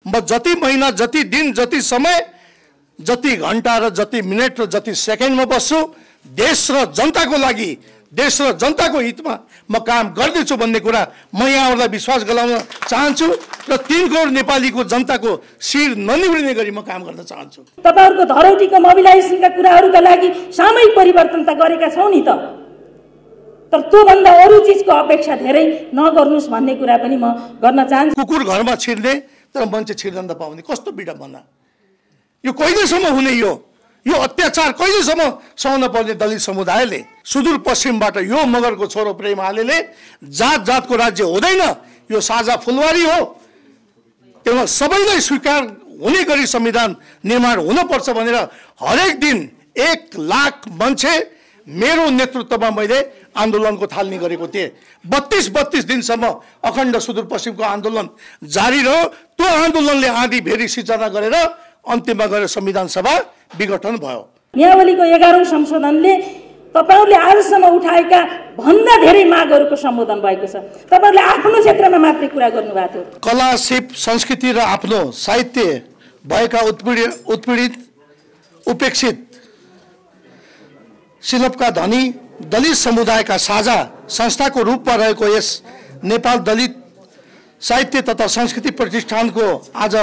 म जति महिना, जति दिन, जति समय, जति घण्टा र जति मिनेट र जति सेकेन्डमा बस्छु, देश र जनताको लागि, देश र जनताको हितमा म काम गर्दैछु भन्ने कुरा म यहाँहरूलाई विश्वास गराउन चाहन्छु र 3 करोड नेपालीको जनताको शिर ननिभ्रिने गरी म काम गर्न चाहन्छु। तपाईहरुको धरौटीको मोबिलाइजेसनका कुराहरुका लागि सामूहिक परिवर्तन त गरेका छौं नि त, तर त्यो भन्दा अरु चीजको अपेक्षा धेरै नगर्नुस् भन्ने कुरा पनि म गर्न चाहन्छु। कुकुर घरमा छिर्ने तर मान्छे छिर्न नपाउने कस्तो विडम्बना! यो कहिलेसम्म हुने? यो अत्याचार कहिलेसम्म सहन पर्ने? दलित समुदायले सुदूर पश्चिमबाट यो मगरको छोरो प्रेम आलेले जात जातको राज्य हुँदैन, यो साझा फुलवारी हो, त्यसमा सबैलाई स्वीकार हुने गरी संविधान निर्माण हुनुपर्छ भनेर हरेक दिन 1 लाख मान्छे मेरो नेतृत्वमा मैले आन्दोलनको थालनी गरेको थिएँ। 32 दिनसम्म अखण्ड सुदूरपश्चिमको आन्दोलन जारी रह्यो। त्यो आन्दोलनले आँधी भेरी सिर्जना गरेर अन्तिममा गएर संविधान सभा विघटन भयो। नियावलीको 11औं संशोधनले तपाईहरुले आजसम्म उठाएका भन्दा धेरै मागहरुको सम्बोधन भएको छ। तपाईहरुले आफ्नो क्षेत्रमा मात्रै कुरा गर्नुभएको थियो। कला, शिल्प, संस्कृति र आफ्नो साहित्य भएका उत्पीडित, उपेक्षित शिल्पका धनी दलित समुदायका साझा संस्थाको रूपमा रहेको यस नेपाल दलित साहित्य तथा संस्कृति प्रतिष्ठानको आज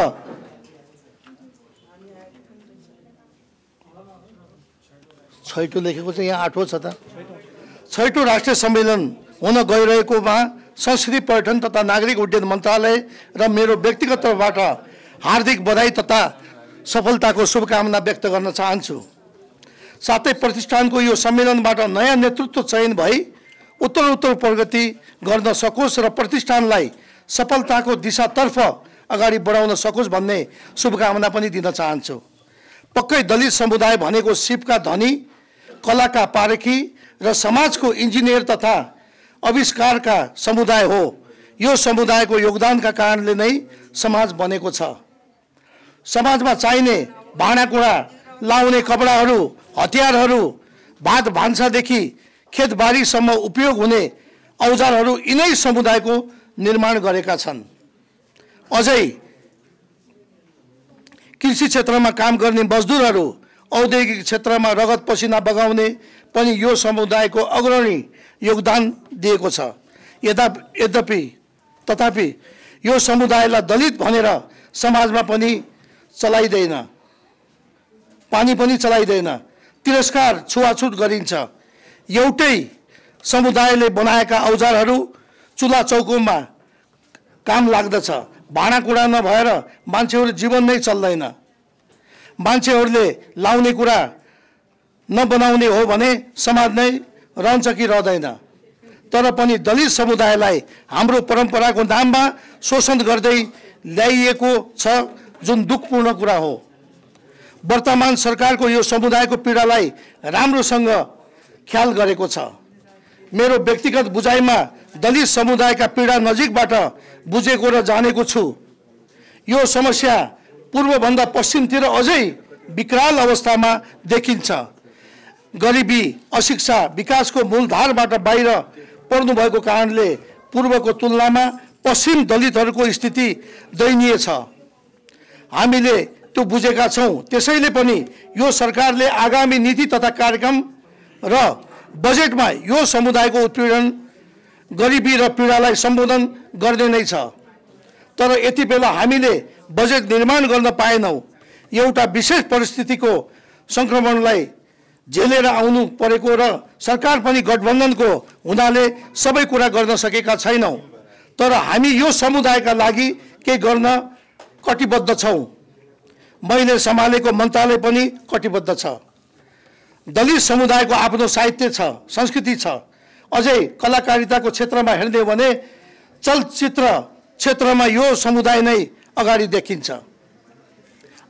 छैटौं लेखेको छ, यहाँ 8औं छ त, 6औं राष्ट्रिय सम्मेलन हुन गइरहेकोमा संस्कृति पर्यटन तथा नागरिक उड्डयन मन्त्रालय र मेरो व्यक्तिगत तर्फबाट हार्दिक बधाई तथा सफलताको शुभकामना व्यक्त गर्न चाहन्छु। साथै प्रतिष्ठानको यो सम्मेलनबाट नयाँ नेतृत्व चयन भई उत्तरोत्तर प्रगति गर्न सकोस् र प्रतिष्ठानलाई सफलताको दिशातर्फ अगाडि बढाउन सकोस् भन्ने शुभकामना पनि दिन चाहन्छु। पक्कै दलित समुदाय भनेको सिपका धनी, कलाका पारखी र समाजको इन्जिनियर तथा आविष्कारका समुदाय हो। यो समुदायको योगदानका कारणले नै समाज बनेको छ। समाजमा चाहिने भाँडाकुँडा, लाउने कपडाहरू, हतियारहरू, भात भान्सादेखि खेतबारीसम्म उपयोग हुने औजारहरू यिनै समुदायको निर्माण गरेका छन्। अझै कृषि क्षेत्रमा काम गर्ने मजदुरहरू, औद्योगिक क्षेत्रमा रगत पसिना बगाउने पनि यो समुदायको अग्रणी योगदान दिएको छ। तथापि यो समुदायलाई दलित भनेर समाजमा पनि चलाइदैन, पानी पनि चलाइदैन, तिरस्कार, छुवाछुत गरिन्छ। एउटै समुदायले बनाएका औजारहरू चुल्हा चौकोमा काम लाग्दछ। भाँडाकुँडा नभएर मान्छेहरू जीवन नै चल्दैन। मान्छेहरूले लाउने कुरा नबनाउने हो भने समाज नै रहन्छ कि रहँदैन। तर पनि दलित समुदायलाई हाम्रो परम्पराको नाममा शोषण गर्दै ल्याइएको छ, जुन दुःखपूर्ण कुरा हो। वर्तमान सरकारको यो समुदायको पीडालाई राम्रोसँग ख्याल गरेको छ। मेरो व्यक्तिगत बुझाइमा दलित समुदायका पीडा नजिकबाट बुझेको र जानेको छु। यो समस्या पूर्वभन्दा पश्चिमतिर अझै विकराल अवस्थामा देखिन्छ। गरिबी, अशिक्षा, विकासको मूलधारबाट बाहिर पर्नु भएको कारणले पूर्वको तुलनामा पश्चिम दलितहरूको स्थिति दयनीय छ। हामीले त्यो बुझेका छौं। त्यसैले पनि यो सरकारले आगामी नीति तथा कार्यक्रम र बजेटमा यो समुदायको उत्पीडन, गरिबी र पीडालाई सम्बोधन गर्ने नै छ। तर यति बेला हामीले बजेट निर्माण गर्न पाएनौं। एउटा विशेष परिस्थितिको संक्रमणलाई झेलेर आउनु परेको र सरकार पनि गठबन्धनको हुनाले सबै कुरा गर्न सकेका छैनौं। तर हामी यो समुदायका लागि के गर्न कटिबद्ध छौं। मैले सम्हालेको मन्त्रालय पनि कटिबद्ध छ। दलित समुदायको आफ्नो साहित्य छ, संस्कृति छ। अझै कलाकारिताको क्षेत्रमा हेर्ने हो भने चलचित्र क्षेत्रमा यो समुदाय नै अगाडि देखिन्छ।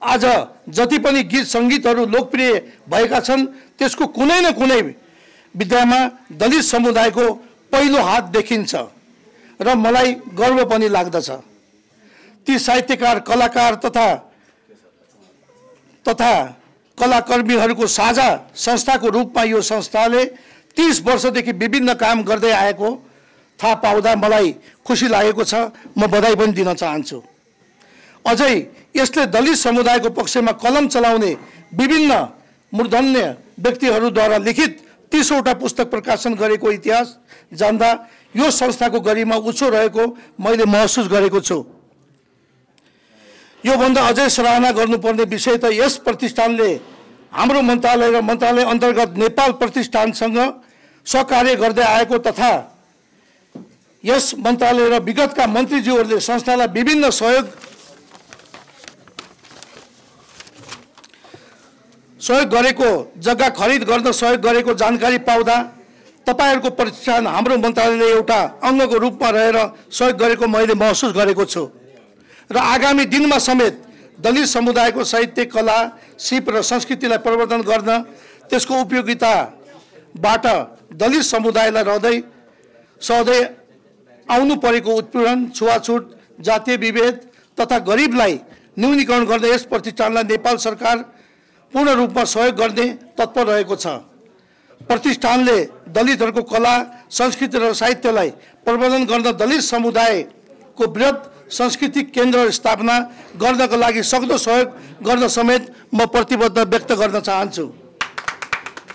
आज जति पनि गीत सङ्गीतहरू लोकप्रिय भएका छन्, त्यसको कुनै न कुनै विधामा दलित समुदायको पहिलो हात देखिन्छ र मलाई गर्व पनि लाग्दछ। ती साहित्यकार, कलाकार तथा कलाकर्मीहरूको साझा संस्थाको रूपमा यो संस्थाले 30 वर्षदेखि विभिन्न काम गर्दै आएको थाहा पाउँदा मलाई खुसी लागेको छ। म बधाई पनि दिन चाहन्छु। अझै यसले दलित समुदायको पक्षमा कलम चलाउने विभिन्न मूर्धन्य व्यक्तिहरूद्वारा लिखित 30वटा पुस्तक प्रकाशन गरेको इतिहास जान्दा यो संस्थाको गरिमा उच्च रहेको मैले महसुस गरेको छु। योभन्दा अझै सराहना गर्नुपर्ने विषय त यस प्रतिष्ठानले हाम्रो मन्त्रालय र मन्त्रालय अन्तर्गत नेपाल प्रतिष्ठानसँग सहकार्य गर्दै आएको तथा यस मन्त्रालय र विगतका मन्त्रीज्यूहरूले संस्थालाई विभिन्न सहयोग गरेको, जग्गा खरिद गर्न सहयोग गरेको जानकारी पाउँदा तपाईहरूको प्रतिष्ठान हाम्रो मन्त्रालयले एउटा अङ्गको रूपमा रहेर सहयोग गरेको मैले महसुस गरेको छु र आगामी दिनमा समेत दलित समुदायको साहित्य, कला, सिप र संस्कृतिलाई प्रवर्धन गर्न त्यसको उपयोगिताबाट दलित समुदायलाई सधैँ आउनु परेको उत्पीडन, छुवाछुट, जातीय विभेद तथा गरिबलाई न्यूनीकरण गर्न यस प्रतिष्ठानलाई नेपाल सरकार पूर्ण रूपमा सहयोग गर्ने तत्पर रहेको छ। प्रतिष्ठानले दलितहरूको कला, संस्कृति र साहित्यलाई प्रवर्धन गर्न दलित समुदायको बृहत सांस्कृतिक केन्द्र स्थापना गर्नको लागि सक्दो सहयोग गर्न समेत म प्रतिबद्ध व्यक्त गर्न चाहन्छु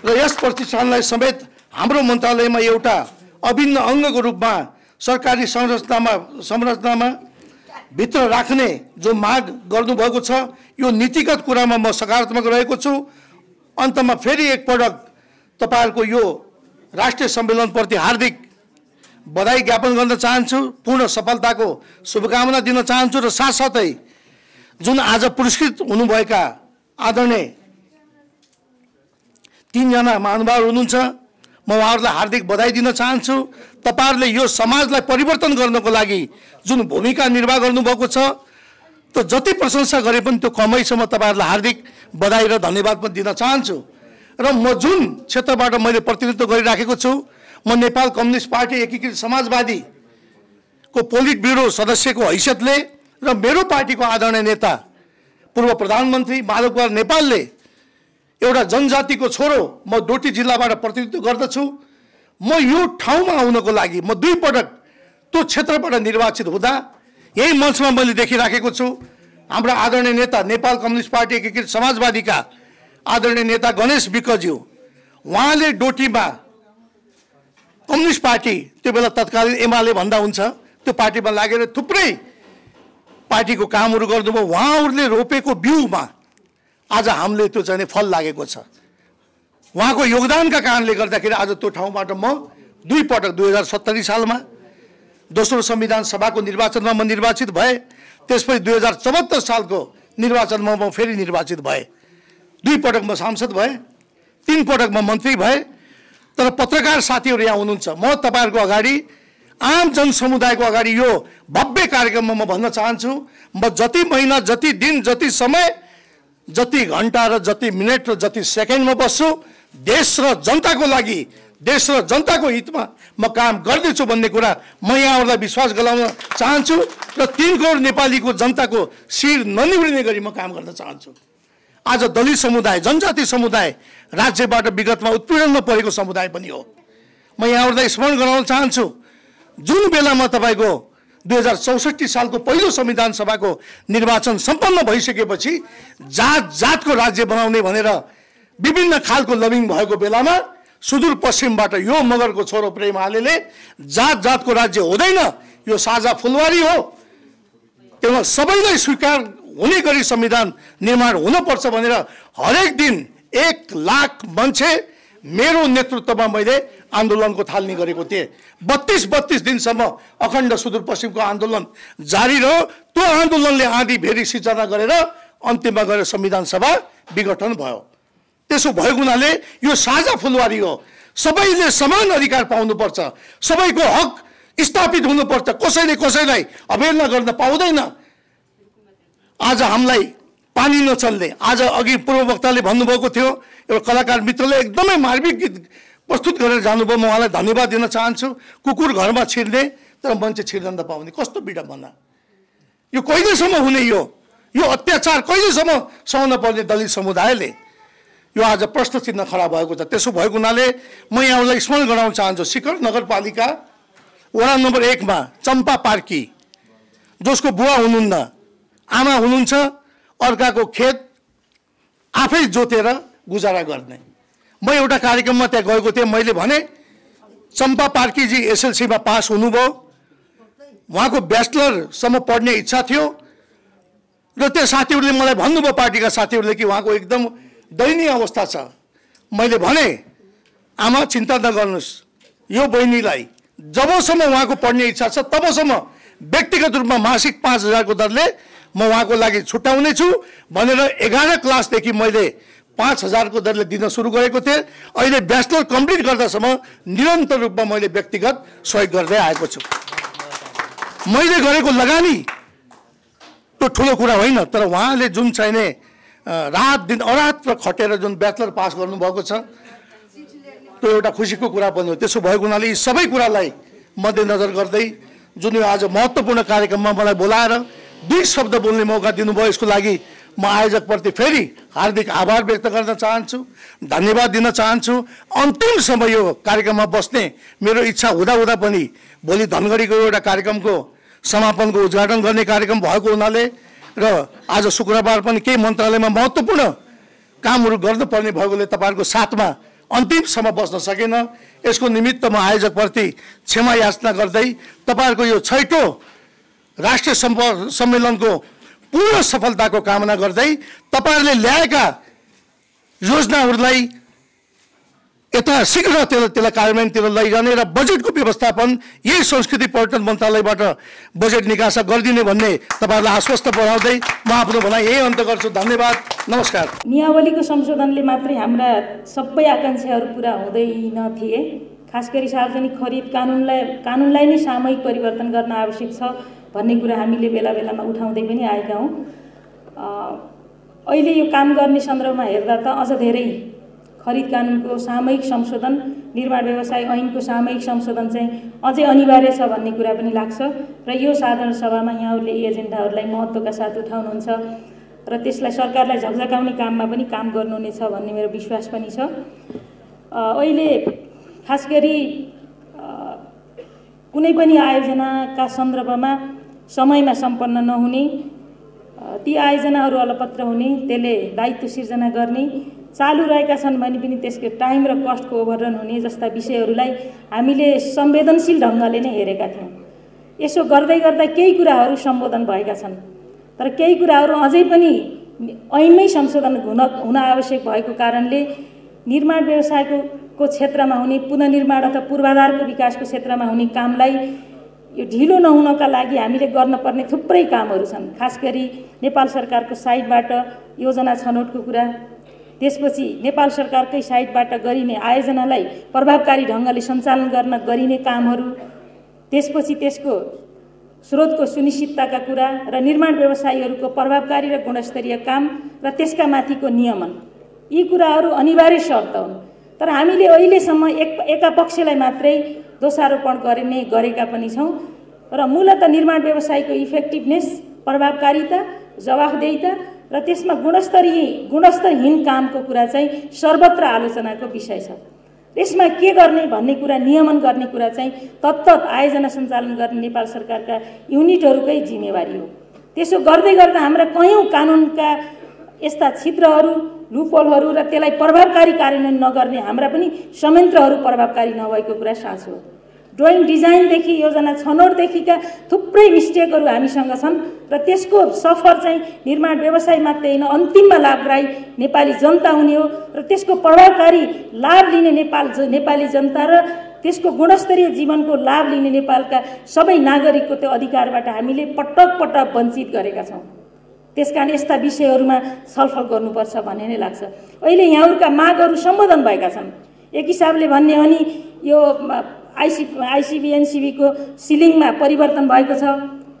र यस प्रतिष्ठानलाई समेत हाम्रो मन्त्रालयमा एउटा अभिन्न अङ्गको रूपमा सरकारी संरचनामा भित्र राख्ने जो माग गर्नुभएको छ, यो नीतिगत कुरामा म सकारात्मक रहेको छु। अन्तमा फेरि एकपटक तपाईहरुको यो राष्ट्रिय सम्मेलनप्रति हार्दिक बधाई ज्ञापन गर्न चाहन्छु, पूर्ण सफलताको शुभकामना दिन चाहन्छु र साथसाथै जुन आज पुरस्कृत हुनुभएका आदरणीय 3 जना महानुभाव हुनुहुन्छ, म उहाँहरूलाई हार्दिक बधाई दिन चाहन्छु। तपाईहरुले यो समाजलाई परिवर्तन गर्नको लागि जुन भूमिका निर्वाह गर्नुभएको छ, त जति प्रशंसा गरे पनि त्यो कमै छ। म तपाईहरुलाई हार्दिक बधाई र धन्यवाद पनि दिन चाहन्छु र म जुन क्षेत्रबाट मैले प्रतिनिधित्व गरिराखेको छु, म नेपाल कम्युनिस्ट पार्टी एकीकृत समाजवादी को पोलिट ब्युरो सदस्यको हैसियतले र मेरो पार्टीको आदरणीय नेता पूर्व प्रधानमन्त्री माधव कुमार नेपालले एउटा जनजातिको छोरो म डोटी जिल्लाबाट प्रतिनिधित्व गर्दछु। म यो ठाउँमा आउनको लागि म 2 पटक त्यो क्षेत्रबाट निर्वाचित हुँदा यही मञ्चमा मैले देखिराखेको छु। हाम्रो आदरणीय नेता नेपाल कम्युनिस्ट पार्टी एकीकृत समाजवादीका आदरणीय नेता गणेश विकज्यू, उहाँले डोटीमा कम्युनिस्ट पार्टी त्यो बेला तत्कालीन एमाले भन्दा हुन्छ त्यो पार्टीमा लागेर थुप्रै पार्टीको कामहरू गर्नुभयो। उहाँहरूले रोपेको बिउमा आज हामीले त्यो चाहिँ फल लागेको छ। उहाँको योगदानका कारणले गर्दाखेरि आज त्यो ठाउँबाट म 2 पटक 2070 सालमा दोस्रो संविधान सभाको निर्वाचनमा म निर्वाचित भए। त्यसपछि 2074 सालको निर्वाचनमा म फेरि निर्वाचित भए। 2 पटक म सांसद भए, 3 पटक म मन्त्री भए। तर पत्रकार साथीहरू यहाँ हुनुहुन्छ, म तपाईहरुको अगाडि आम जनसमुदायको अगाडि यो भव्य कार्यक्रममा म भन्न चाहन्छु, म जति महिना, जति दिन, जति समय, जति घण्टा र जति मिनेट र जति सेकेन्डमा बस्छु, देश र जनताको लागि, देश र जनताको हितमा म काम गर्दैछु भन्ने कुरा म यहाँहरूलाई विश्वास गराउन चाहन्छु र 3 करोड नेपालीको जनताको शिर ननिभ्रिने गरी म काम गर्न चाहन्छु। आज दलित समुदाय, जनजाति समुदाय राज्यबाट विगतमा उत्पीडनमा परेको समुदाय पनि हो। म यहाँहरूलाई स्मरण गराउन चाहन्छु, जुन बेलामा तपाईको 2064 सालको पहिलो संविधान सभाको निर्वाचन सम्पन्न भइसकेपछि जातको राज्य बनाउने भनेर विभिन्न खालको लबिङ भएको बेलामा सुदूर पश्चिमबाट यो मगरको छोरो प्रेम आलेले जातको राज्य हुँदैन, यो साझा फुलवारी हो, त्यसमा सबैलाई स्वीकार हुने गरी संविधान निर्माण हुनुपर्छ भनेर हरेक दिन 1 लाख मान्छे मेरो नेतृत्वमा मैले आन्दोलनको थालनी गरेको थिएँ। 32 दिनसम्म अखण्ड सुदूरपश्चिमको आन्दोलन जारी रह्यो। त्यो आन्दोलनले आँधी भेरी सिर्जना गरेर अन्तिममा गएर संविधान सभा विघटन भयो। त्यसो भएको हुनाले यो साझा फुलवारी हो, सबैले समान अधिकार पाउनुपर्छ, सबैको हक स्थापित हुनुपर्छ, कसैले कसैलाई अवहेलना गर्न पाउँदैन। आज हामीलाई पानी नचल्ने, आज अघि पूर्व वक्ताले भन्नुभएको थियो, एउटा कलाकार मित्रले एकदमै मार्मिक गीत प्रस्तुत गरेर जानुभयो, म उहाँलाई धन्यवाद दिन चाहन्छु। कुकुर घरमा छिर्ने तर मान्छे छिर्न नपाउने, कस्तो विडम्बना! यो कहिलेसम्म हुने? यो अत्याचार कहिलेसम्म सहन पर्ने दलित समुदायले? यो आज प्रश्न चिन्ह खडा भएको छ। त्यसो भएको हुनाले म यहाँलाई स्मरण गराउन चाहन्छु, शिखर नगरपालिका वडा नम्बर 1 मा चम्पा पार्की, जसको बुवा हुनुहुन्न आमा हुनुहुन्छ, अर्काको खेत आफै जोतेर गुजारा गर्ने। म एउटा कार्यक्रममा त्यहाँ गएको थिएँ, मैले भने चम्पा पार्कीजी एसएलसीमा पास हुनुभयो, उहाँको ब्याचलरसम्म पढ्ने इच्छा थियो र त्यो साथीहरूले मलाई भन्नुभयो, पार्टीका साथीहरूले कि उहाँको एकदम दयनीय अवस्था छ। मैले भने आमा चिन्ता नगर्नुहोस्, यो बहिनीलाई जबसम्म उहाँको पढ्ने इच्छा छ तबसम्म व्यक्तिगत रूपमा मासिक 5,000 को दरले म उहाँको लागि छुट्याउने छु भनेर 11 क्लासदेखि मैले 5,000 को दरले दिन सुरु गरेको थिएँ। अहिले ब्याचलर कम्प्लिट गर्दासम्म निरन्तर रूपमा मैले व्यक्तिगत सहयोग गर्दै आएको छु। मैले गरेको लगानी त्यो ठुलो कुरा होइन, तर उहाँले जुन चाहिने रात दिन अरात्र खटेर जुन ब्याचलर पास गर्नुभएको छ त्यो एउटा खुसीको कुरा पनि हो। त्यसो भएको हुनाले यी सबै कुरालाई मध्यनजर गर्दै जुन यो आज महत्त्वपूर्ण कार्यक्रममा मलाई बोलाएर 2 शब्द बोल्ने मौका दिनुभयो, यसको लागि म आयोजकप्रति फेरि हार्दिक आभार व्यक्त गर्न चाहन्छु, धन्यवाद दिन चाहन्छु। अन्तिमसम्म यो कार्यक्रममा बस्ने मेरो इच्छा हुँदा पनि भोलि धनगढीको एउटा कार्यक्रमको समापनको उद्घाटन गर्ने कार्यक्रम भएको हुनाले र आज शुक्रबार पनि केही मन्त्रालयमा महत्त्वपूर्ण कामहरू गर्नुपर्ने भएकोले तपाईँहरूको साथमा अन्तिमसम्म बस्न सकेन। यसको निमित्त म आयोजकप्रति क्षमा याचना गर्दै तपाईँहरूको यो 6औं राष्ट्रिय सम्मेलनको पूर्ण सफलताको कामना गर्दै तपाईँहरूले ल्याएका योजनाहरूलाई यथाशीघ्र त्यसलाई कार्यान्वयनतिर लैजाने र बजेटको व्यवस्थापन यही संस्कृति पर्यटन मन्त्रालयबाट बजेट निकासा गरिदिने भन्ने तपाईँहरूलाई आश्वस्त बनाउँदै म आफ्नो भनाइ यही अन्त्य गर्छु। धन्यवाद, नमस्कार। नियावलीको संशोधनले मात्रै हाम्रा सबै आकाङ्क्षाहरू पुरा हुँदैन थिए। खास गरी सार्वजनिक खरिद कानुनलाई नै सामूहिक परिवर्तन गर्न आवश्यक छ भन्ने कुरा हामीले बेला बेलामा उठाउँदै पनि आएका हौँ। अहिले यो काम गर्ने सन्दर्भमा हेर्दा त अझ धेरै खरिद कानुनको सामूहिक संशोधन, निर्माण व्यवसाय ऐनको सामूहिक संशोधन चाहिँ अझै अनिवार्य छ भन्ने कुरा पनि लाग्छ र यो साधारण सभामा यहाँहरूले यी एजेन्डाहरूलाई महत्त्वका साथ उठाउनुहुन्छ र त्यसलाई सरकारलाई झकझकाउने काममा पनि काम गर्नुहुनेछ भन्ने मेरो विश्वास पनि छ। अहिले खास गरी कुनै पनि आयोजनाका सन्दर्भमा समयमा सम्पन्न नहुने, ती आयोजनाहरू अलपत्र हुने, त्यसले दायित्व सिर्जना गर्ने, चालु रहेका छन् भने पनि त्यसको टाइम र कस्टको ओभररन हुने जस्ता विषयहरूलाई हामीले संवेदनशील ढङ्गले नै हेरेका थियौँ। यसो गर्दै गर्दा केही कुराहरू सम्बोधन भएका छन्, तर केही कुराहरू अझै पनि ऐनमै संशोधन हुन आवश्यक भएको कारणले निर्माण व्यवसायको क्षेत्रमा हुने पुनर्निर्माण अथवा पूर्वाधारको विकासको क्षेत्रमा हुने कामलाई यो ढिलो नहुनका लागि हामीले गर्नुपर्ने थुप्रै कामहरू छन्। खास गरी नेपाल सरकारको साइडबाट योजना छनौटको कुरा, त्यसपछि नेपाल सरकारकै साइडबाट गरिने आयोजनालाई प्रभावकारी ढङ्गले सञ्चालन गर्न गरिने कामहरू, त्यसपछि त्यसको स्रोतको सुनिश्चितताका कुरा र निर्माण व्यवसायीहरूको प्रभावकारी र गुणस्तरीय काम र त्यसका माथिको नियमन, यी कुराहरू अनिवार्य शर्त हुन्। तर हामीले अहिलेसम्म एका पक्षलाई मात्रै दोषारोपण गरेका पनि छौँ र मूलतः निर्माण व्यवसायको इफेक्टिभनेस, प्रभावकारिता, जवाफदेहिता र त्यसमा गुणस्तरहीन कामको कुरा चाहिँ सर्वत्र आलोचनाको विषय छ। यसमा के गर्ने भन्ने कुरा, नियमन गर्ने कुरा चाहिँ तत्तत आयोजना सञ्चालन गर्ने नेपाल सरकारका युनिटहरूकै जिम्मेवारी हो। त्यसो गर्दै गर्दा हाम्रा कयौँ कानुनका यस्ता छिद्रहरू, लुपहोलहरू र त्यसलाई प्रभावकारी कार्यान्वयन नगर्ने हाम्रा पनि संयन्त्रहरू प्रभावकारी नभएको कुरा साँचो हो। ड्रइङ डिजाइनदेखि योजना छनौटदेखिका थुप्रै मिस्टेकहरू हामीसँग छन् र त्यसको सफर चाहिँ निर्माण व्यवसाय मात्रै होइन, अन्तिममा लाभग्राही नेपाली जनता हुने हो र त्यसको प्रभावकारी लाभ लिने नेपाली जनता र त्यसको गुणस्तरीय जीवनको लाभ लिने नेपालका सबै नागरिकको त्यो अधिकारबाट हामीले पटक पटक वञ्चित गरेका छौँ। त्यसकारण यस्ता विषयहरूमा छलफल गर्नुपर्छ भन्ने नै लाग्छ। अहिले यहाँहरूका मागहरू सम्बोधन भएका छन्। एक हिसाबले भन्ने हो भने यो आइसिबी-एनसिबीको सिलिङमा परिवर्तन भएको छ।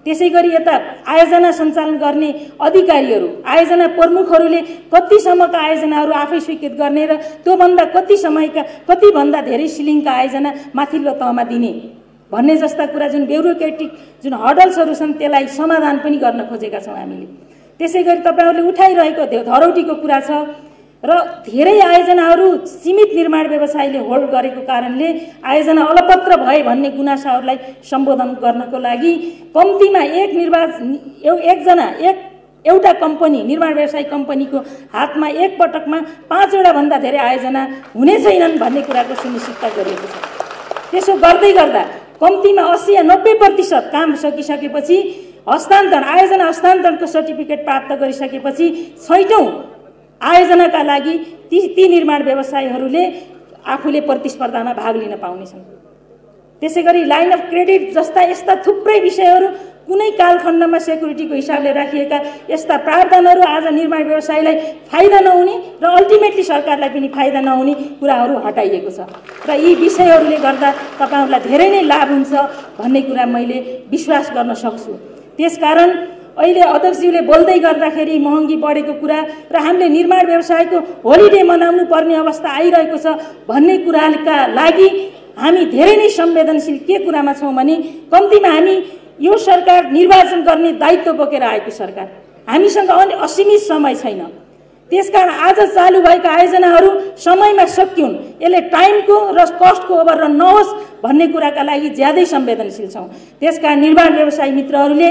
त्यसै गरी यता आयोजना सञ्चालन गर्ने अधिकारीहरू, आयोजना प्रमुखहरूले कतिसम्मका आयोजनाहरू आफै स्वीकृत गर्ने र त्योभन्दा कतिभन्दा धेरै सिलिङका आयोजना माथिल्लो तहमा दिने भन्ने जस्ता कुरा, जुन ब्युरोक्रेटिक जुन हर्डल्सहरू छन् त्यसलाई समाधान पनि गर्न खोजेका छौँ हामीले। त्यसै गरी तपाईँहरूले उठाइरहेको धरौटीको कुरा छ र धेरै आयोजनाहरू सीमित निर्माण व्यवसायले होल्ड गरेको कारणले आयोजना अलपत्र भए भन्ने गुनासाहरूलाई सम्बोधन गर्नको लागि कम्तीमा एक एउटा कम्पनी निर्माण व्यवसाय कम्पनीको हातमा एक पटकमा 5वटा भन्दा धेरै आयोजना हुने छैनन् भन्ने कुराको सुनिश्चितता गरिएको छ। त्यसो गर्दै गर्दा कम्तीमा 80 या 90% काम सकिसकेपछि हस्तान्तरण आयोजना हस्तान्तरणको सर्टिफिकेट प्राप्त गरिसकेपछि 6औं आयोजनाका लागि ती निर्माण व्यवसायीहरूले आफूले प्रतिस्पर्धामा भाग लिन पाउनेछन्। त्यसैगरी लाइन अफ क्रेडिट जस्ता यस्ता थुप्रै विषयहरू कुनै कालखण्डमा सेक्युरिटीको हिसाबले राखिएका यस्ता प्रावधानहरू आज निर्माण व्यवसायलाई फाइदा नहुने र अल्टिमेटली सरकारलाई पनि फाइदा नहुने कुराहरू हटाइएको छ र यी विषयहरूले गर्दा तपाईहरुलाई धेरै नै लाभ हुन्छ भन्ने कुरा मैले विश्वास गर्न सक्छु। त्यसकारण अहिले अध्यक्षज्यूले बोल्दै गर्दाखेरि महँगी बढेको कुरा र हामीले निर्माण व्यवसायको होलिडे मनाउनु पर्ने अवस्था आइरहेको छ भन्ने कुराका लागि हामी धेरै नै संवेदनशील के कुरामा छौं भने कम्तीमा हामी यो सरकार निर्वाचन गर्ने दायित्व बोकेर आएको सरकार, हामीसँग असीमित समय छैन। त्यसकारण आज चालू भएका आयोजनाहरू समयमा सकिउन्, यसले टाइमको र कस्टको ओभररन नहोस् भन्ने कुराका लागि ज्यादै संवेदनशील छौं। त्यसकारण निर्माण व्यवसायी मित्रहरूले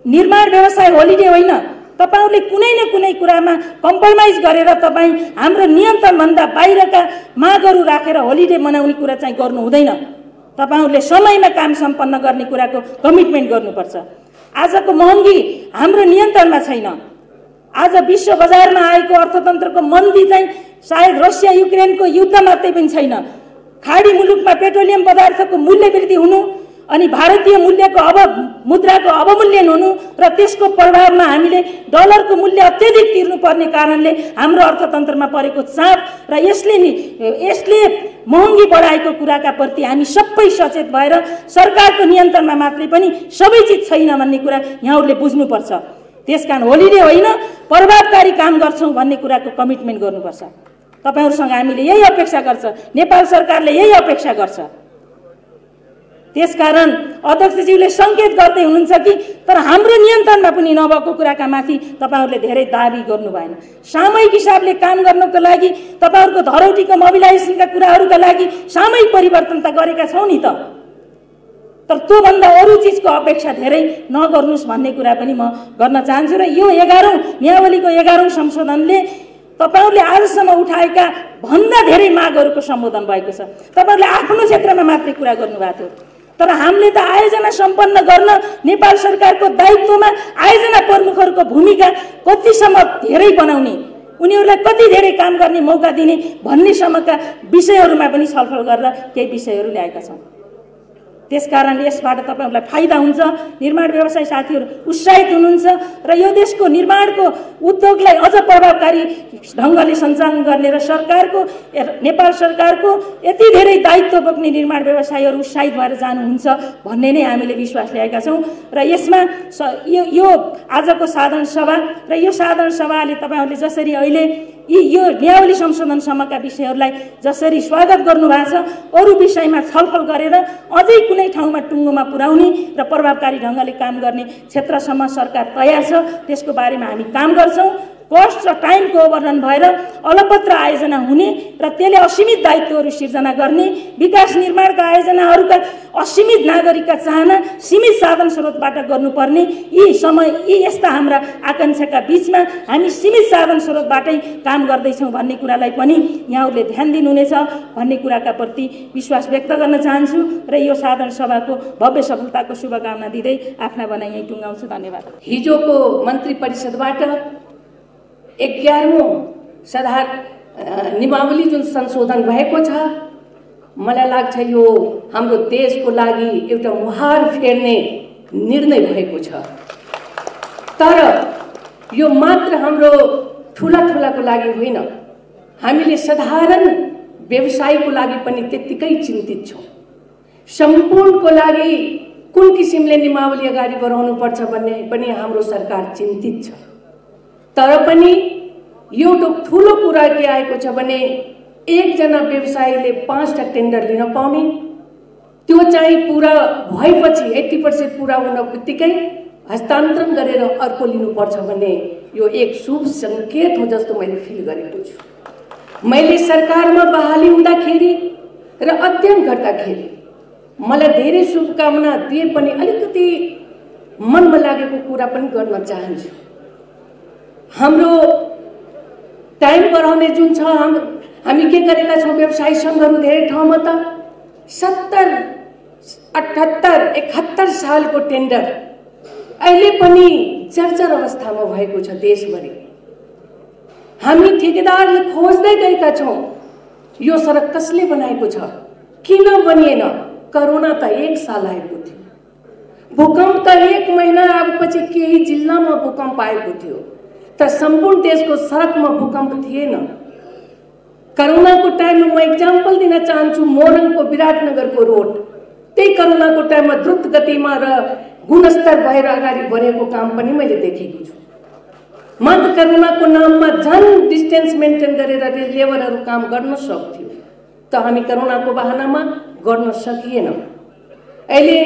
निर्माण व्यवसाय होलिडे होइन, तपाईहरुले कुनै न कुनै कुरामा कम्प्रोमाइज गरेर तपाई हाम्रो नियन्त्रणभन्दा बाहिरका मागहरू राखेर होलिडे मनाउने कुरा चाहिँ गर्नु हुँदैन। तपाईहरुले समयमा काम सम्पन्न गर्ने कुराको कमिटमेन्ट गर्नुपर्छ। आजको महँगी हाम्रो नियन्त्रणमा छैन। आज विश्व बजारमा आएको अर्थतन्त्रको मन्दी चाहिँ सायद रसिया युक्रेनको युद्ध मात्रै पनि छैन, खाडी मुलुकमा पेट्रोलियम पदार्थको मूल्य वृद्धि हुनु अनि भारतीय मूल्यको मुद्राको अवमूल्यन हुनु र त्यसको प्रभावमा हामीले डलरको मूल्य अत्यधिक तिर्नुपर्ने कारणले हाम्रो अर्थतन्त्रमा परेको चाप र यसले महँगी बढाएको कुराका प्रति हामी सबै सचेत भएर सरकारको नियन्त्रणमा मात्रै पनि सबै चिज छैन भन्ने कुरा यहाँहरूले बुझ्नुपर्छ। त्यसकारण होलिडे होइन, प्रभावकारी काम गर्छौं भन्ने कुराको कमिटमेन्ट गर्नुपर्छ। तपाईहरुसँग हामीले यही अपेक्षा गर्छ, नेपाल सरकारले यही अपेक्षा गर्छ। त्यसकारण अध्यक्षज्यूले संकेत गर्दै हुनुहुन्छ कि तर हाम्रो नियन्त्रणमा पनि नभएको कुराका माथि तपाईहरुले धेरै दाबी गर्नु भएन। सामूहिक हिसाबले काम गर्नको लागि तपाईहरुको धरौटीको मोबिलाइजेसनका कुराहरूका लागि सामूहिक परिवर्तन त गरेका छौं नि त, तर त्यो भन्दा अरु चीजको अपेक्षा धेरै नगर्नुस् भन्ने कुरा पनि म गर्न चाहन्छु। र यो 11औं नियावलीको 11औं संशोधनले तपाईहरुले आजसम्म उठाएका भन्दा धेरै मागहरूको सम्बोधन भएको छ। तपाईहरुले आफ्नो क्षेत्रमा मात्रै कुरा गर्नुभएको थियो, तर हामीले त आयोजना सम्पन्न गर्न नेपाल सरकारको दायित्वमा आयोजना प्रमुखहरूको भूमिका कतिसम्म धेरै बनाउने, उनीहरूलाई कति धेरै काम गर्ने मौका दिने भन्ने सम्मका विषयहरूमा पनि छलफल गरेर केही विषयहरू ल्याएका छौं। त्यसकारण यसबाट तपाईहरुलाई फाइदा हुन्छ, निर्माण व्यवसाय साथीहरू उत्साहित हुनुहुन्छ र यो देशको निर्माणको उद्योगलाई अझ प्रभावकारी ढंगले सञ्चालन गर्ने र नेपाल सरकारको यति धेरै दायित्व बोक्ने निर्माण व्यवसायीहरू उत्साहित भएर जानुहुन्छ भन्ने नै हामीले विश्वास ल्याएका छौं। र यसमा यो आजको साधारण सभा र यो साधारण सभाले तपाईहरुले जसरी अहिले यो नियावली संशोधनसम्मका विषयहरूलाई जसरी स्वागत गर्नुभएको छ, अरु विषयमा छलफल गरेर अझै कुनै ठाउँमा टुङ्गोमा पुर्याउने र प्रभावकारी ढंगले काम गर्ने क्षेत्रसम्म सरकार तयार छ। त्यसको बारेमा हामी काम गर्छौं। कस्ट र टाइमको ओभररन भएर अलपत्र आयोजना हुने र त्यसले असीमित दायित्वहरू सिर्जना गर्ने, विकास निर्माणका आयोजनाहरूका असीमित नागरिकका चाहना सीमित साधन स्रोतबाट गर्नुपर्ने यी यस्ता हाम्रा आकांक्षाका बीचमा हामी सीमित साधन स्रोतबाटै काम गर्दैछौं भन्ने कुरालाई पनि यहाँहरूले ध्यान दिनुहुनेछ भन्ने कुराका प्रति विश्वास व्यक्त गर्न चाहन्छु र यो साधारण सभाको भव्य सफलताको शुभकामना दिँदै आफ्ना भनाइ यही टुङ्गाउँछु। धन्यवाद। हिजोको मन्त्री परिषदबाट 11औं नियमावली जुन संशोधन भएको छ, मलाई लाग्छ यो हाम्रो देशको लागि एउटा मुहार फेर्ने निर्णय भएको छ। तर यो मात्र हाम्रो ठुलाको लागि होइन, हामीले साधारण व्यवसायको लागि पनि त्यतिकै चिन्तित छौं। सम्पूर्णको लागि कुन किसिमले नियमावली अगाडि बढाउनु पर्छ भन्ने पनि हाम्रो सरकार चिन्तित छ। तर पनि एउटा ठुलो कुरा के आएको छ भने एकजना व्यवसायीले 5टा टेन्डर लिन पाउने, त्यो चाहिँ पूरा भएपछि 80% पूरा हुन बित्तिकै हस्तान्तरण गरेर अर्को लिनुपर्छ भन्ने यो एक शुभ संकेत हो जस्तो मैले फिल गरेको छु। मैले सरकारमा बहाली हुँदाखेरि र अध्ययन गर्दाखेरि मलाई धेरै शुभकामना दिए पनि अलिकति मनमा लागेको कुरा पनि गर्न चाहन्छु। हाम्रो टाइम बढाउने जुन छ हामी के गरेका छौँ व्यवसायी सङ्घहरू धेरै ठाउँमा त 70, 78, 71 सालको टेन्डर अहिले पनि जर्जर अवस्थामा भएको छ देशभरि। हामी ठेकेदारले खोज्दै गएका छौँ यो सडक कसले बनाएको छ, किन बनिएन। कोरोना त 1 साल आएको थियो, भूकम्प त 1 महिना आएपछि केही जिल्लामा भूकम्प आएको थियो, तर सम्पूर्ण देशको सडकमा भूकम्प थिएन। कोरोनाको टाइममा म एक्जाम्पल दिन चाहन्छु मोरङको विराटनगरको रोड, त्यही कोरोनाको टाइममा द्रुत गतिमा र गुणस्तर भएर अगाडि बढेको काम पनि मैले देखेको छु। मात्र कोरोनाको नाममा झन् डिस्टेन्स मेन्टेन गरेर लेबरहरू काम गर्न सक्थ्यो, त हामी कोरोनाको बहानामा गर्न सकिएन। अहिले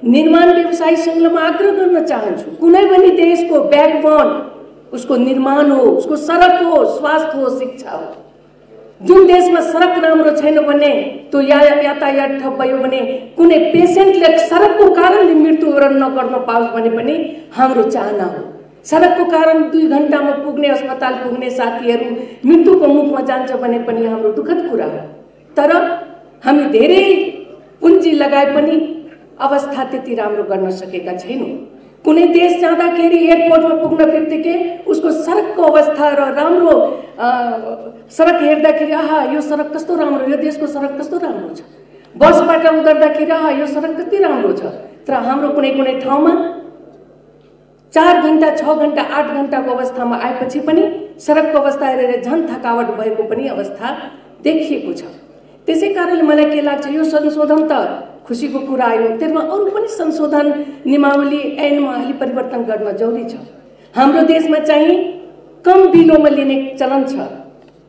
निर्माण व्यवसायी सङ्घले म आग्रह गर्न चाहन्छु, कुनै पनि देशको ब्याकबोन उसको निर्माण हो, उसको सडक हो, स्वास्थ्य हो, शिक्षा हो। जुन देशमा सडक राम्रो छैन भने त्यो यातायात ठप भयो भने कुनै पेसेन्टले सडकको कारणले मृत्युवरण नगर्न पाओस् भने पनि हाम्रो चाहना हो। सडकको कारण 2 घण्टामा पुग्ने अस्पताल पुग्ने साथीहरू मृत्युको मुखमा जान्छ भने पनि हाम्रो दुःखद कुरा हो। तर हामी धेरै पुँजी लगाए पनि अवस्था त्यति राम्रो गर्न सकेका छैनौँ। कुनै देश जाँदाखेरि एयरपोर्टमा पुग्न बित्तिकै उसको सडकको अवस्था र राम्रो सडक हेर्दाखेरि आहा यो सडक कस्तो राम्रो, यो देशको सडक कस्तो राम्रो छ। बसबाट उतर्दाखेरि आहा यो सडक कति राम्रो छ। तर हाम्रो कुनै कुनै ठाउँमा 4 घण्टा, 6 घण्टा, 8 घण्टाको अवस्थामा आएपछि पनि सडकको अवस्था हेरेर झन् थकावट भएको पनि अवस्था देखिएको छ। त्यसै कारणले मलाई के लाग्छ, यो संशोधन त खुसीको कुरा आयो, त्यसमा अरू पनि संशोधन नियमावली ऐनमा अलि परिवर्तन गर्न जरुरी छ। हाम्रो देशमा चाहिँ कम बिलोमा लिने चलन छ।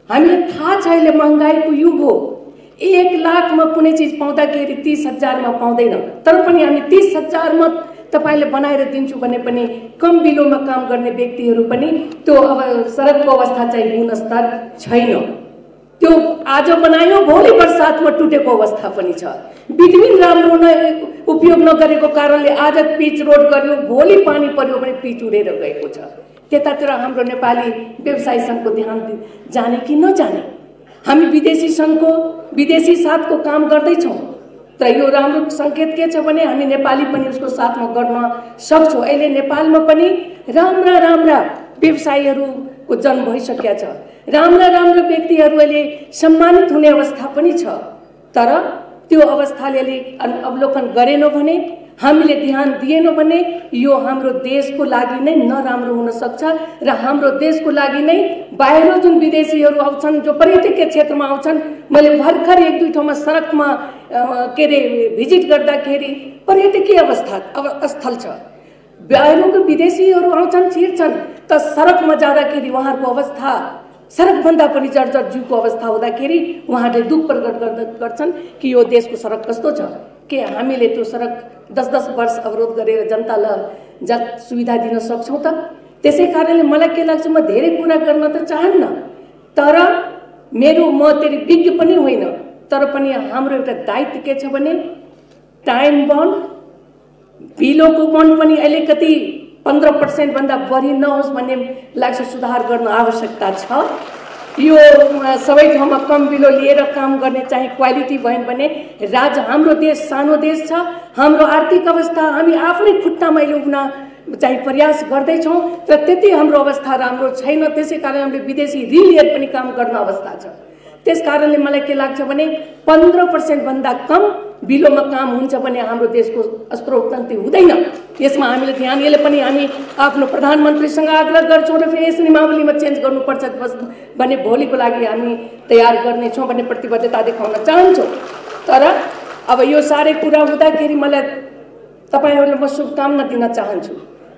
हामीलाई थाहा छ अहिले महँगाईको युग हो, 1 लाखमा कुनै चिज पाउँदाखेरि 30,000मा पाउँदैन। तर पनि हामी 30,000मा तपाईँले बनाएर दिन्छु भने पनि कम बिलोमा काम गर्ने व्यक्तिहरू पनि त्यो अब सडकको अवस्था चाहिँ गुणस्तर छैन। त्यो आज बनायो भोलि बर्सातमा टुटेको अवस्था पनि छ। बिटविन राम्रो उपयोग नगरेको कारणले आज पिच रोड गर्यो, भोलि पानी पर्यो भने पिच उडेर गएको छ। त्यतातिर हाम्रो नेपाली व्यवसायी सङ्घको ध्यान जाने कि नजाने। हामी विदेशी सङ्घको विदेशी साथको काम गर्दैछौँ, तर यो राम्रो सङ्केत के छ भने हामी नेपाली पनि उसको साथमा गर्न सक्छौँ। अहिले नेपालमा पनि राम्रा व्यवसायीहरूको जन्म भइसकेका छ, राम्रा व्यक्तिहरू अहिले सम्मानित हुने अवस्था पनि छ। तर त्यो अवस्थाले अलिक अवलोकन गरेन भने, हामीले ध्यान दिएनौँ भने यो हाम्रो देशको लागि नै नराम्रो हुन सक्छ र हाम्रो देशको लागि नै बाहिर जुन विदेशीहरू आउँछन्, जो पर्यटकीय क्षेत्रमा आउँछन्, मैले भर्खर 1-2 ठाउँमा सडकमा के अरे भिजिट गर्दाखेरि पर्यटकीय स्थल छ, बाहिरको विदेशीहरू आउँछन्, छिर्छन्, त सडकमा जाँदाखेरि उहाँहरूको अवस्था सडकभन्दा पनि जर्जर जीवको अवस्था हुँदाखेरि उहाँहरूले दुःख प्रकट गर्छन् कि यो देशको सडक कस्तो छ। के हामीले त्यो सडक 10-10 वर्ष अवरोध गरेर जनतालाई सुविधा दिन सक्छौँ त? त्यसै कारणले मलाई के लाग्छ, म धेरै कुरा गर्न त चाहन्न, तर म तेरि विज्ञ पनि होइन, तर पनि हाम्रो एउटा दायित्व के छ भने टाइम बन्ड, बिलोको बन्ड पनि अलिकति 15% भन्दा बढी नहोस् भन्ने लाग्छ, सुधार गर्न आवश्यकता छ। यो सबै ठाउँमा कम बिलो लिएर काम गर्ने चाहिँ क्वालिटी भयो भने हाम्रो देश सानो देश छ, हाम्रो आर्थिक अवस्था हामी आफ्नै खुट्टामा उभिन चाहिँ प्रयास गर्दैछौँ, तर त्यति हाम्रो अवस्था राम्रो छैन। त्यसै कारण हामीले विदेशी ऋण लिएर पनि काम गर्न अवस्था छ। त्यस कारणले मलाई के लाग्छ भने 15% भन्दा कम बिलोमा काम हुन्छ भने हाम्रो देशको अस्त्रोन्नति हुँदैन। यसमा हामीले ध्यान, यसले पनि हामी आफ्नो प्रधानमन्त्रीसँग आग्रह गर्छौँ र फेरि यस नियमावलीमा चेन्ज गर्नुपर्छ भन्ने भोलिको लागि हामी तयार गर्नेछौँ भन्ने प्रतिबद्धता देखाउन चाहन्छौँ। तर अब यो साह्रै कुरा हुँदाखेरि मलाई तपाईँहरूलाई म शुभकामना दिन चाहन्छु।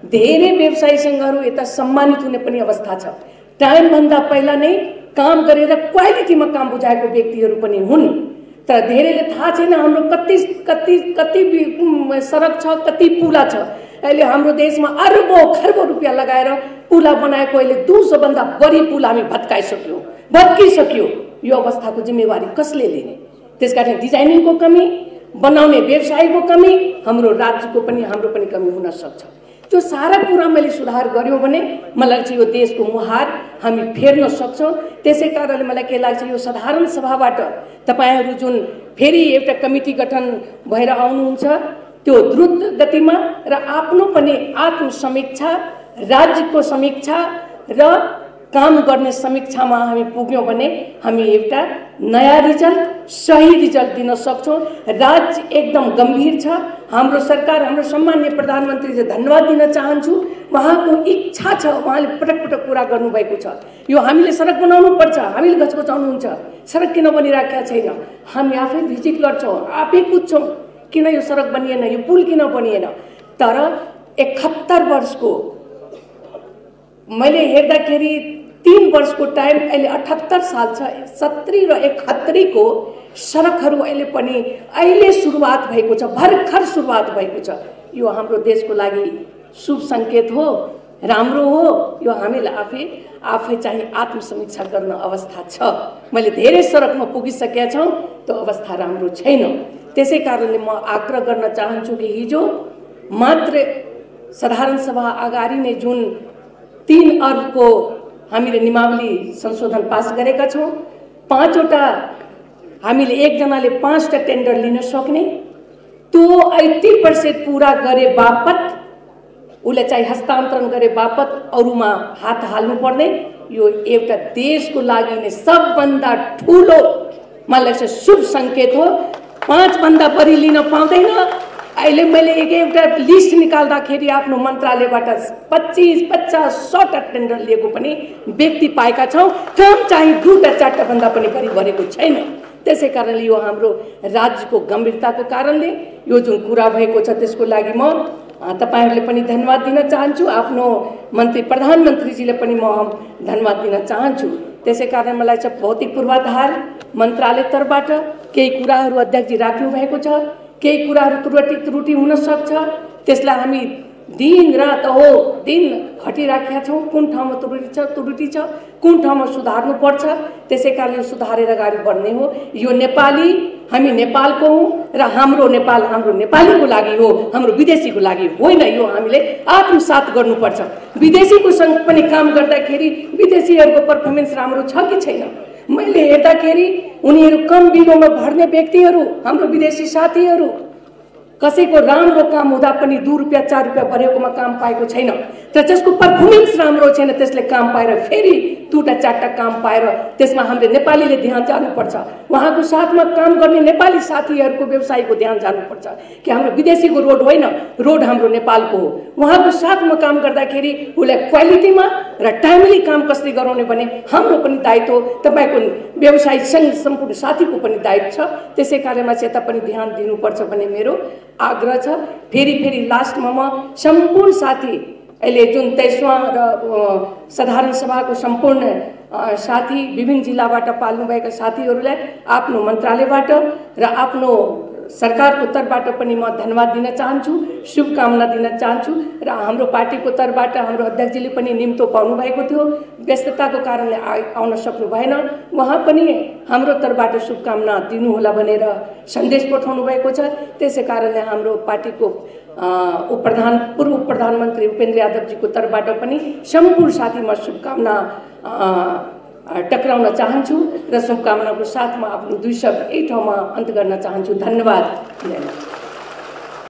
धेरै व्यवसायी सङ्घहरू यता सम्मानित हुने पनि अवस्था छ। टाइमभन्दा पहिला नै काम गरेर क्वालिटीमा काम बुझाएको व्यक्तिहरू पनि हुन्, तर धेरैले थाहा छैन हाम्रो कति सडक छ, कति पुला छ। अहिले हाम्रो देशमा अरबौं खरबौं रुपियाँ लगाएर पुला बनाएको अहिले 200 भन्दा बढी पुला हामी भत्किसक्यो। यो अवस्थाको जिम्मेवारी कसले लिने? त्यसकारण डिजाइनिङको कमी, बनाउने व्यवसायको कमी, हाम्रो राज्यको पनि हाम्रो पनि कमी हुन सक्छ। त्यो सारा कुरा मैले सुधार गर्यौँ भने मलाई लाग्छ यो देशको मुहार हामी फेर्न सक्छौँ। त्यसै कारणले मलाई के लाग्छ, यो साधारण सभाबाट तपाईहरू जुन फेरि एउटा कमिटी गठन भएर आउनुहुन्छ त्यो द्रुत गतिमा र आफ्नो पनि आत्मसमीक्षा, राज्यको समीक्षा र काम गर्ने समीक्षामा हामी पुग्यौँ भने हामी एउटा नयाँ रिजल्ट, सही रिजल्ट दिन सक्छौँ। राज्य एकदम गम्भीर छ। हाम्रो सरकार, हाम्रो सम्माननीय प्रधानमन्त्रीले धन्यवाद दिन चाहन्छु। उहाँको इच्छा छ, उहाँले पटक पटक कुरा गर्नुभएको छ। यो हामीले सडक बनाउनु पर्छ, हामीले घचघचाउनुहुन्छ, सडक किन बनिराखेका छैन, हामी आफै भिजिट गर्छौँ, आफै कुद्छौँ, किन यो सडक बनिएन, यो पुल किन बनिएन। तर 71 वर्षको मैले हेर्दाखेरि 3 वर्षको टाइम, अहिले 78 साल छ, 70 र 71 को सडकहरू अहिले सुरुवात भएको छ, भर्खर सुरुवात भएको छ। यो हाम्रो देशको लागि शुभ सङ्केत हो, राम्रो हो। यो हामीले आफै चाहिँ आत्मसमीक्षा गर्न अवस्था छ। मैले धेरै सडकमा पुगिसकेका छौँ, त्यो अवस्था राम्रो छैन। त्यसै कारणले म आग्रह गर्न चाहन्छु कि हिजो मात्र साधारण सभा अगाडि नै जुन 3 अर्बको हामीले नियमावली संशोधन पास गरेका छौँ, 5 वटा हामीले एकजनाले 5टा टेन्डर लिन सक्ने, त्यो 80% पूरा गरे बापत उसले चाहिँ हस्तान्तरण गरे बापत अरूमा हात हाल्नुपर्ने। यो एउटा देशको लागि नै सबभन्दा ठुलो मलाई लाग्छ शुभ सङ्केत हो। 5 भन्दा बढी लिन पाउँदैन। अहिले मैले एउटा लिस्ट निकाल्दाखेरि आफ्नो मन्त्रालयबाट 25, 50, 100टा टेन्डर लिएको पनि व्यक्ति पाएका छौँ। काम चाहिँ 2टा 4टा भन्दा पनि बढी गरेको छैन। त्यसै कारणले यो हाम्रो राज्यको गम्भीरताको कारणले यो जुन कुरा भएको छ त्यसको लागि म तपाईहरूले पनि धन्यवाद दिन चाहन्छु। आफ्नो मन्त्री प्रधानमन्त्रीजीले पनि म धन्यवाद दिन चाहन्छु। त्यसै कारण मलाई चाहिँ भौतिक पूर्वाधार मन्त्रालय तर्फबाट केही कुराहरू अध्यक्षजी राख्नु भएको छ। केही कुराहरू त्रुटि हुन सक्छ, त्यसलाई हामी दिन रात दिन खटिराखेका छौँ। कुन ठाउँमा त्रुटि छ, कुन ठाउँमा सुधार्नु पर्छ, त्यसै कारणले सुधारेर अगाडि बढ्ने हो। यो नेपाली, हामी नेपालको हौँ र हाम्रो नेपाल हाम्रो नेपालीको लागि हो, हाम्रो विदेशीको लागि होइन। यो हामीले आत्मसात गर्नुपर्छ। विदेशीको सँग पनि काम गर्दाखेरि विदेशीहरूको पर्फर्मेन्स राम्रो छ कि छैन, मैले हेर्दाखेरि उनीहरू कम बिलोमा भर्ने व्यक्तिहरू, हाम्रो विदेशी साथीहरू, कसैको राम्रो काम हुँदा पनि 2 रुपियाँ 4 रुपियाँ भरेकोमा काम पाएको छैन। तर जसको पर्फर्मेन्स राम्रो छैन त्यसले काम पाएर फेरि 2टा 4टा काम पाएर त्यसमा हामीले नेपालीले ध्यान जानुपर्छ। उहाँको साथमा काम गर्ने नेपाली साथीहरूको व्यवसायको ध्यान जानुपर्छ कि हाम्रो विदेशीको रोड होइन, रोड हाम्रो नेपालको हो। उहाँको साथमा काम गर्दाखेरि उसलाई क्वालिटीमा र टाइमली काम कसरी गराउने भने हाम्रो पनि दायित्व हो, तपाईँको व्यवसाय सङ्घ सम्पूर्ण साथीको पनि दायित्व छ। त्यसै कारणमा चाहिँ यता पनि ध्यान दिनुपर्छ भन्ने मेरो आग्रह छ। फेरि लास्टमा म सम्पूर्ण साथी, अहिले जुन 23वां र साधारण सभाको सम्पूर्ण साथी, विभिन्न जिल्लाबाट पाल्नुभएका साथीहरूलाई आफ्नो मन्त्रालयबाट र आफ्नो सरकारको तर्फबाट पनि म धन्यवाद दिन चाहन्छु, शुभकामना दिन चाहन्छु। र हाम्रो पार्टीको तर्फबाट हाम्रो अध्यक्षजीले पनि निम्तो पाउनु भएको थियो, व्यस्तताको कारणले आउन सक्नु भएन। उहाँ पनि हाम्रो तर्फबाट शुभकामना दिनुहोला भनेर सन्देश पठाउनु भएको छ। त्यसै कारणले हाम्रो पार्टीको पूर्व प्रधानमन्त्री उपेन्द्र यादवजीको तर्फबाट पनि सम्पूर्ण साथीमा शुभकामना टक्राउन चाहन्छु र शुभकामनाको साथमा आफ्नो 2 शब्द यही ठाउँमा अन्त गर्न चाहन्छु। धन्यवाद।